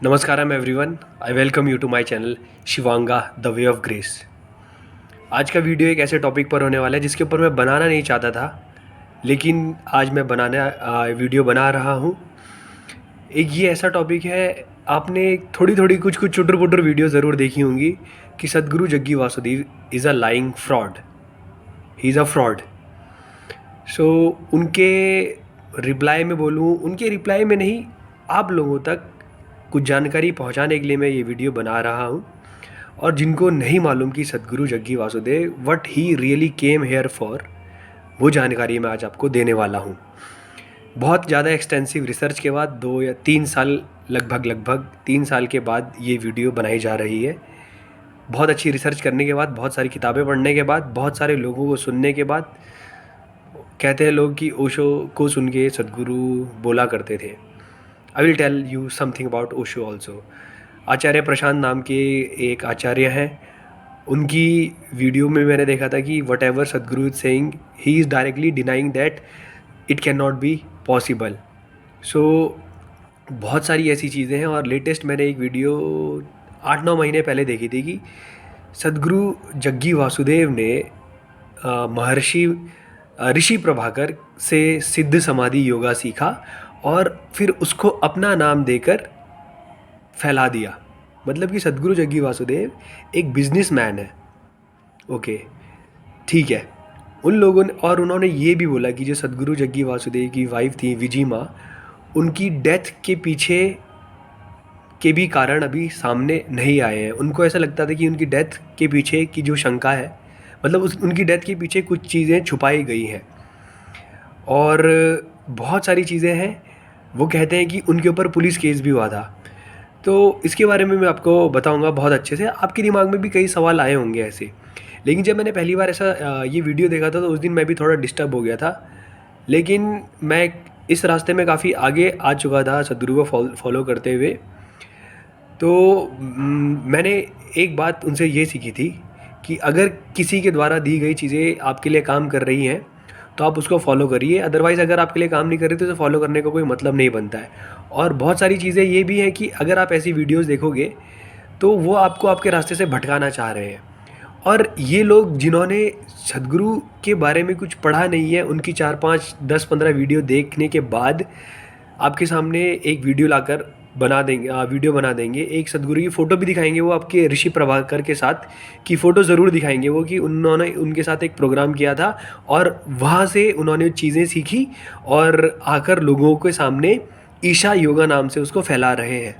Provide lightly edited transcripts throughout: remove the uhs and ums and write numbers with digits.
नमस्कारम everyone, I welcome you to my channel Shivanga the way of grace. आज का video एक ऐसे टॉपिक पर होने वाला है जिसके ऊपर मैं बनाना नहीं चाहता था, लेकिन आज मैं वीडियो बना रहा हूँ। एक ये ऐसा टॉपिक है, आपने थोड़ी थोड़ी कुछ कुछ चुटर पुटर वीडियो ज़रूर देखी होंगी कि Sadhguru Jaggi Vasudev is a lying fraud, he is a fraud. So उनके रिप्लाई में बोलूँ, उनके रिप्लाई में नहीं, आप लोगों तक कुछ जानकारी पहुंचाने के लिए मैं ये वीडियो बना रहा हूँ। और जिनको नहीं मालूम कि Sadhguru Jaggi Vasudev what he really came here for, वो जानकारी मैं आज आपको देने वाला हूँ। बहुत ज़्यादा एक्सटेंसिव रिसर्च के बाद 2 या 3 साल, लगभग 3 साल के बाद ये वीडियो बनाई जा रही है। बहुत अच्छी रिसर्च करने के बाद, बहुत सारी किताबें पढ़ने के बाद, बहुत सारे लोगों को सुनने के बाद। कहते हैं लोग कि ओशो को सुन के सदगुरु बोला करते थे। I will tell you something about Osho also. Acharya Prashant नाम के एक आचार्य हैं, उनकी वीडियो में मैंने देखा था कि whatever Sadhguru is saying, he is directly denying that it can not be possible. So बहुत सारी ऐसी चीज़ें हैं। और लेटेस्ट मैंने एक वीडियो 8-9 महीने पहले देखी थी कि सदगुरु जग्गी वासुदेव ने महर्षि ऋषि प्रभाकर से सिद्ध समाधि योगा सीखा और फिर उसको अपना नाम देकर फैला दिया। मतलब कि सदगुरु जग्गी वासुदेव एक बिजनेसमैन है। ओके, ठीक है। उन लोगों ने, और उन्होंने ये भी बोला कि जो सदगुरु जग्गी वासुदेव की वाइफ थी विजी माँ, उनकी डेथ के पीछे के भी कारण अभी सामने नहीं आए हैं। उनको ऐसा लगता था कि उनकी डेथ के पीछे की जो शंका है, मतलब उनकी डेथ के पीछे कुछ चीज़ें छुपाई गई हैं और बहुत सारी चीज़ें हैं। वो कहते हैं कि उनके ऊपर पुलिस केस भी हुआ था। तो इसके बारे में मैं आपको बताऊंगा बहुत अच्छे से। आपके दिमाग में भी कई सवाल आए होंगे ऐसे। लेकिन जब मैंने पहली बार ऐसा ये वीडियो देखा था तो उस दिन मैं भी थोड़ा डिस्टर्ब हो गया था। लेकिन मैं इस रास्ते में काफ़ी आगे आ चुका था सदगुरु को फॉलो करते हुए। तो मैंने एक बात उनसे ये सीखी थी कि अगर किसी के द्वारा दी गई चीज़ें आपके लिए काम कर रही हैं तो आप उसको फॉलो करिए। अदरवाइज़ अगर आपके लिए काम नहीं कर रही तो उसे फॉलो करने का कोई मतलब नहीं बनता है। और बहुत सारी चीज़ें ये भी हैं कि अगर आप ऐसी वीडियोस देखोगे तो वो आपको आपके रास्ते से भटकाना चाह रहे हैं। और ये लोग जिन्होंने सदगुरु के बारे में कुछ पढ़ा नहीं है, उनकी 4-5, 10-15 वीडियो देखने के बाद आपके सामने एक वीडियो लाकर वीडियो बना देंगे। एक सदगुरु की फ़ोटो भी दिखाएंगे वो आपके ऋषि प्रभाकर के साथ की फ़ोटो ज़रूर दिखाएंगे वो, कि उन्होंने उनके साथ एक प्रोग्राम किया था और वहाँ से उन्होंने चीज़ें सीखी और आकर लोगों के सामने ईशा योगा नाम से उसको फैला रहे हैं।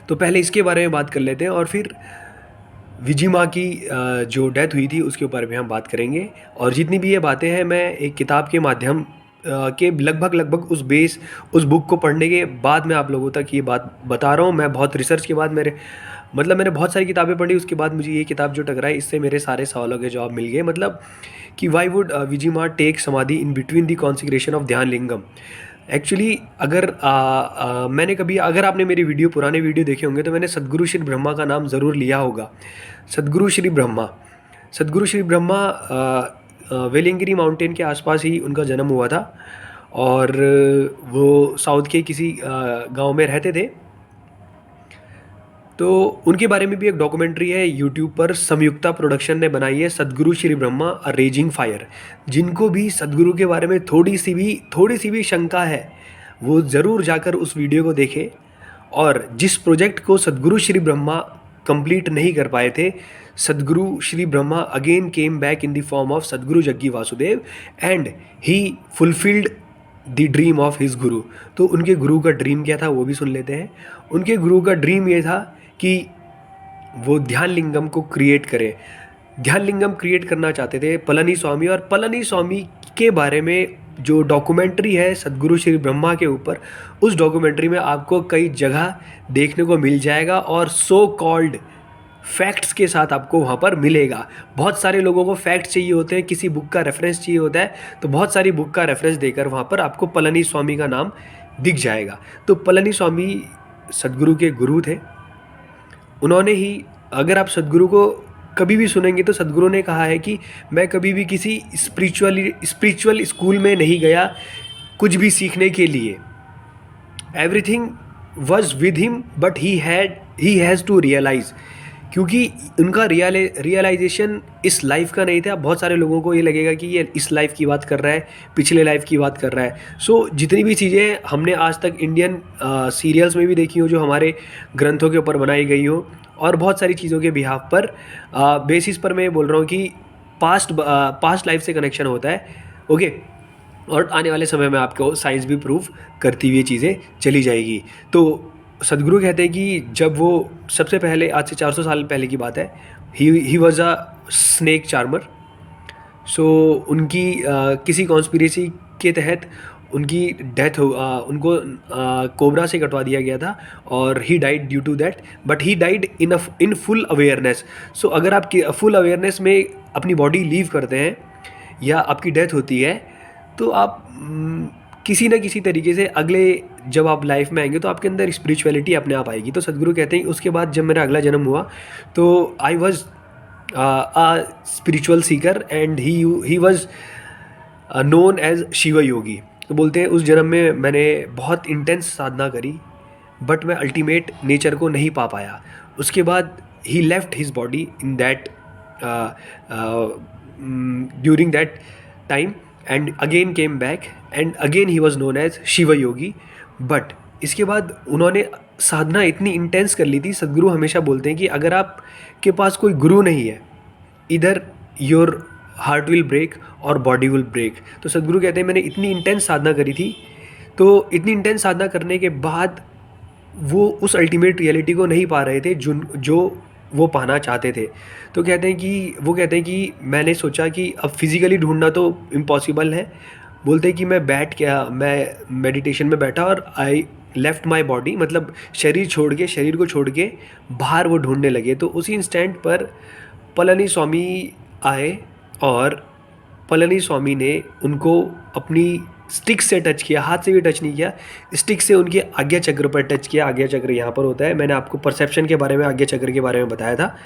तो पहले इसके बारे में बात कर लेते हैं और फिर विजी माँ की जो डेथ हुई थी उसके ऊपर भी हम बात करेंगे। और जितनी भी ये बातें हैं मैं एक किताब के माध्यम के लगभग उस बुक को पढ़ने के बाद मैं आप लोगों तक ये बात बता रहा हूँ। मैं बहुत रिसर्च के बाद मैंने बहुत सारी किताबें पढ़ी, उसके बाद मुझे ये किताब जो टकराई, इससे मेरे सारे सवालों के जवाब मिल गए। मतलब कि वाई वुड विजी माँ टेक समाधि इन बिटवीन द कॉन्सिग्रेशन ऑफ ध्यान लिंगम। एक्चुअली अगर आपने मेरी पुराने वीडियो देखे होंगे तो मैंने सदगुरु श्री ब्रह्मा का नाम ज़रूर लिया होगा। सदगुरु श्री ब्रह्मा वेलिंगिरी माउंटेन के आसपास ही उनका जन्म हुआ था और वो साउथ के किसी गांव में रहते थे। तो उनके बारे में भी एक डॉक्यूमेंट्री है यूट्यूब पर, संयुक्ता प्रोडक्शन ने बनाई है, सदगुरु श्री ब्रह्मा अ रेजिंग फायर। जिनको भी सदगुरु के बारे में थोड़ी सी भी शंका है वो ज़रूर जाकर उस वीडियो को देखें। और जिस प्रोजेक्ट को सदगुरु श्री ब्रह्मा कंप्लीट नहीं कर पाए थे, Sadhguru Shri Brahma again came back in the form of Sadhguru Jaggi Vasudev and he fulfilled the dream of his guru. तो उनके गुरु का ड्रीम क्या था वो भी सुन लेते हैं। उनके गुरु का ड्रीम ये था कि वो ध्यान लिंगम को क्रिएट करें। ध्यान लिंगम क्रिएट करना चाहते थे पलनी स्वामी। और पलनी स्वामी के बारे में जो डॉक्यूमेंट्री है सदगुरु श्री ब्रह्मा के ऊपर, उस डॉक्यूमेंट्री में आपको कई जगह देखने को मिल जाएगा और सो कॉल्ड फैक्ट्स के साथ आपको वहाँ पर मिलेगा। बहुत सारे लोगों को फैक्ट्स चाहिए होते हैं, किसी बुक का रेफरेंस चाहिए होता है, तो बहुत सारी बुक का रेफरेंस देकर वहाँ पर आपको पलनी स्वामी का नाम दिख जाएगा। तो पलनी स्वामी सदगुरु के गुरु थे। उन्होंने ही, अगर आप सदगुरु को कभी भी सुनेंगे तो सदगुरु ने कहा है कि मैं कभी भी किसी स्पिरिचुअल स्कूल में नहीं गया कुछ भी सीखने के लिए। Everything was with him but he has to realise, क्योंकि उनका रियलाइजेशन इस लाइफ का नहीं था। बहुत सारे लोगों को ये लगेगा कि ये इस लाइफ की बात कर रहा है, पिछले लाइफ की बात कर रहा है। सो जितनी भी चीज़ें हमने आज तक इंडियन सीरियल्स में भी देखी हो, जो हमारे ग्रंथों के ऊपर बनाई गई हो, और बहुत सारी चीज़ों के बिहाफ पर बेसिस पर मैं बोल रहा हूँ कि पास्ट लाइफ से कनेक्शन होता है। ओके, और आने वाले समय में आपको साइंस भी प्रूव करती हुई चीज़ें चली जाएगी। तो सदगुरु कहते हैं कि जब वो सबसे पहले, आज से 400 साल पहले की बात है, he was a snake charmer. So उनकी किसी कॉन्स्पिरेसी के तहत उनकी डेथ हो, उनको कोबरा से कटवा दिया गया था, और he died due to that, but he died in full awareness. So अगर आप फुल अवेयरनेस में अपनी बॉडी लीव करते हैं या आपकी डेथ होती है, तो आप किसी न किसी तरीके से अगले, जब आप लाइफ में आएंगे तो आपके अंदर स्पिरिचुअलिटी अपने आप आएगी। तो सदगुरु कहते हैं उसके बाद जब मेरा अगला जन्म हुआ तो I was a spiritual seeker and he was known as Shiv योगी। तो बोलते हैं उस जन्म में मैंने बहुत इंटेंस साधना करी, बट मैं अल्टीमेट नेचर को नहीं पा पाया। उसके बाद he left his body in that during that time and again came back and again he was known as Shiva Yogi. But इसके बाद उन्होंने साधना इतनी इंटेंस कर ली थी। सदगुरु हमेशा बोलते हैं कि अगर आपके पास कोई गुरु नहीं है, इधर योर हार्ट विल ब्रेक और बॉडी विल ब्रेक। तो सदगुरु कहते हैं मैंने इतनी इंटेंस साधना करी थी, तो इतनी इंटेंस साधना करने के बाद वो उस अल्टीमेट रियलिटी को नहीं पा रहे थे जो वो पाना चाहते थे। तो कहते हैं कि मैंने सोचा कि अब फिज़िकली ढूंढना तो इम्पॉसिबल है। बोलते हैं कि मैं मेडिटेशन में बैठा और आई लेफ्ट माई बॉडी, मतलब शरीर को छोड़ के बाहर वो ढूंढने लगे। तो उसी इंस्टेंट पर पलानी स्वामी आए, और पलानी स्वामी ने उनको अपनी स्टिक से टच किया, हाथ से भी टच नहीं किया, स्टिक से उनके आज्ञा चक्र पर टच किया। आज्ञा चक्र यहाँ पर होता है। मैंने आपको परसेप्शन के बारे में, आज्ञा चक्र के बारे में बताया था,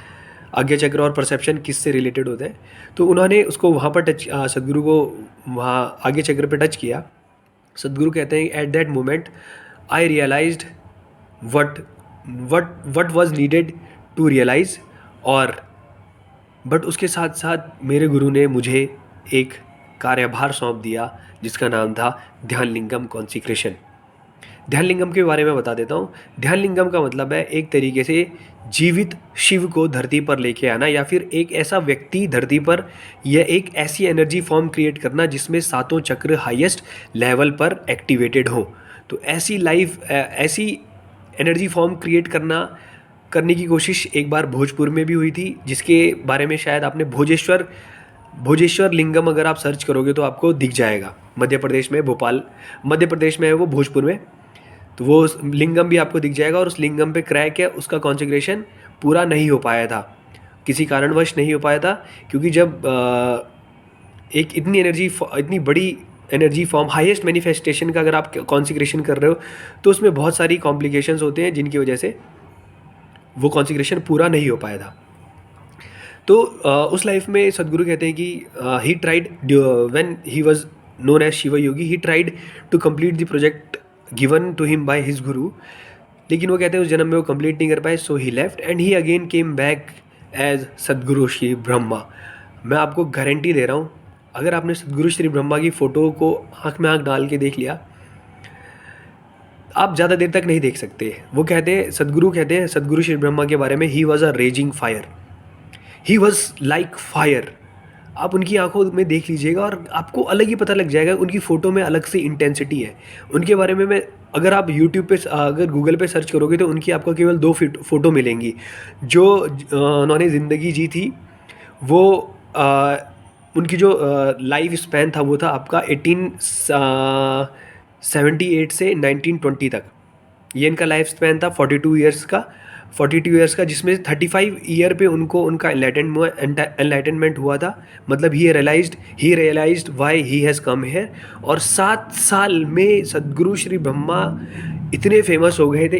आज्ञा चक्र और परसेप्शन किससे रिलेटेड होते हैं। तो उन्होंने उसको वहाँ पर सदगुरु को वहाँ आज्ञा चक्र पर टच किया। सदगुरु कहते हैं at that moment I realised what was needed to realise, और बट उसके साथ साथ मेरे गुरु ने मुझे एक कार्यभार सौंप दिया जिसका नाम था ध्यान लिंगम कॉन्सिक्रेशन। ध्यान लिंगम के बारे में बता देता हूँ। ध्यान लिंगम का मतलब है एक तरीके से जीवित शिव को धरती पर लेके आना, या फिर एक ऐसा व्यक्ति धरती पर, या एक ऐसी एनर्जी फॉर्म क्रिएट करना जिसमें सातों चक्र हाईएस्ट लेवल पर एक्टिवेटेड हो। तो ऐसी एनर्जी फॉर्म क्रिएट करने की कोशिश एक बार भोजपुर में भी हुई थी, जिसके बारे में शायद आपने भोजेश्वर लिंगम अगर आप सर्च करोगे तो आपको दिख जाएगा। मध्य प्रदेश में, मध्य प्रदेश में है वो, भोजपुर में। तो वो लिंगम भी आपको दिख जाएगा, और उस लिंगम पे क्रैक है, उसका कॉन्सेग्रेशन पूरा नहीं हो पाया था, किसी कारणवश नहीं हो पाया था, क्योंकि जब एक इतनी बड़ी एनर्जी फॉर्म, हाईएस्ट मैनिफेस्टेशन का अगर आप कॉन्सेग्रेशन कर रहे हो तो उसमें बहुत सारी कॉम्प्लिकेशंस होते हैं, जिनकी वजह से वो कॉन्सेग्रेशन पूरा नहीं हो पाया था। तो उस लाइफ में सदगुरु कहते हैं कि he tried when he was known as Shiva yogi, he tried to complete the project given to him by his guru, लेकिन वो कहते हैं उस जन्म में वो कंप्लीट नहीं कर पाए। So he left and he again came back as Sadhguru Shri Brahma. मैं आपको गारंटी दे रहा हूँ, अगर आपने सदगुरु श्री ब्रह्मा की फ़ोटो को आँख में आँख डाल के देख लिया, आप ज़्यादा देर तक नहीं देख सकते। वो सदगुरु कहते हैं सदगुरु श्री ब्रह्मा के बारे में, ही was a raising fire, he was like fire. आप उनकी आंखों में देख लीजिएगा और आपको अलग ही पता लग जाएगा, उनकी फ़ोटो में अलग से इंटेंसिटी है। उनके बारे में अगर आप यूट्यूब पे, अगर गूगल पे सर्च करोगे तो उनकी आपको केवल 2 फ़ोटो मिलेंगी। जो उन्होंने ज़िंदगी जी थी, वो उनकी जो लाइफ स्पैन था वो था आपका 1878 से 1920 तक। ये इनका लाइफ स्पैन था 42 ईयर्स का, जिसमें 35 ईयर पे उनको उनका एनलाइटनमेंट हुआ था। मतलब he realised why he has come here. और 7 साल में सदगुरु श्री ब्रह्मा इतने फेमस हो गए थे